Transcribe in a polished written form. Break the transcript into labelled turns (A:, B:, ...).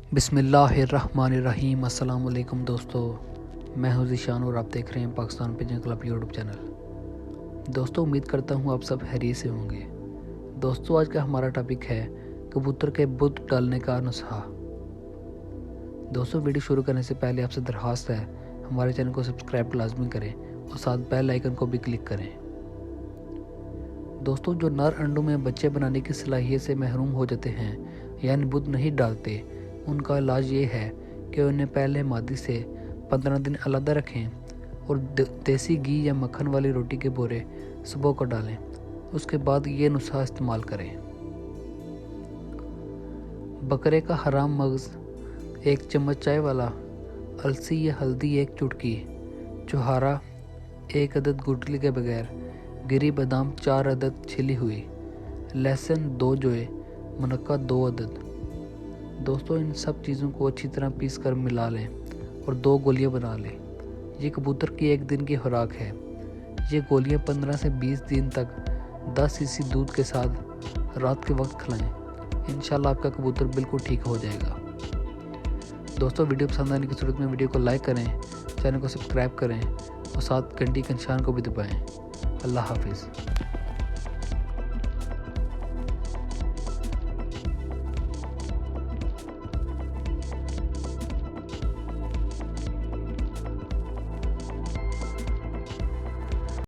A: बिस्मिल्लाहिर्रहमानिर्रहीम। अस्सलाम वालेकुम दोस्तों, मैं हूं ज़ीशान और आप देख रहे हैं Pakistan pigeon club YouTube channel. दोस्तों, उम्मीद करता हूं आप सब खैरियत से होंगे। दोस्तों, आज का हमारा टॉपिक है कबूतर के बुत डालने का नुस्खा। दोस्तों, वीडियो शुरू करने से पहले आपसे दरख्वास्त है हमारे चैनल को सब्सक्राइब लाजमी करें और साथ बेल आइकन को भी क्लिक करें। दोस्तों, जो नर अंडों में बच्चे बनाने की सलाहियत से महरूम हो जाते हैं यानी बुत नहीं डालते, उनका इलाज ये है कि उन्हें पहले मादी से 15 दिन अलग रखें और देसी घी या मक्खन वाली रोटी के बोरे सुबह को डालें। उसके बाद ये नुस्खा इस्तेमाल करें। बकरे का हराम मगज़ 1 चम्मच चाय वाला, अलसी या हल्दी 1 चुटकी, चुहारा 1 अदद गुठली के बगैर, गिरी बादाम 4 अदद छिली हुई, लहसुन 2 जोए, मुनक्का 2 अदद। दोस्तों, इन सब चीज़ों को अच्छी तरह पीस कर मिला लें और 2 गोलियां बना लें। ये कबूतर की 1 दिन की खुराक है। ये गोलियां 15 से 20 दिन तक 10 सीसी दूध के साथ रात के वक्त खिलाएं। इंशाल्लाह आपका कबूतर बिल्कुल ठीक हो जाएगा। दोस्तों, वीडियो पसंद आने की सूरत में वीडियो को लाइक करें, चैनल को सब्सक्राइब करें और साथ घंटी के निशान को भी दबाएं। अल्लाह हाफिज़।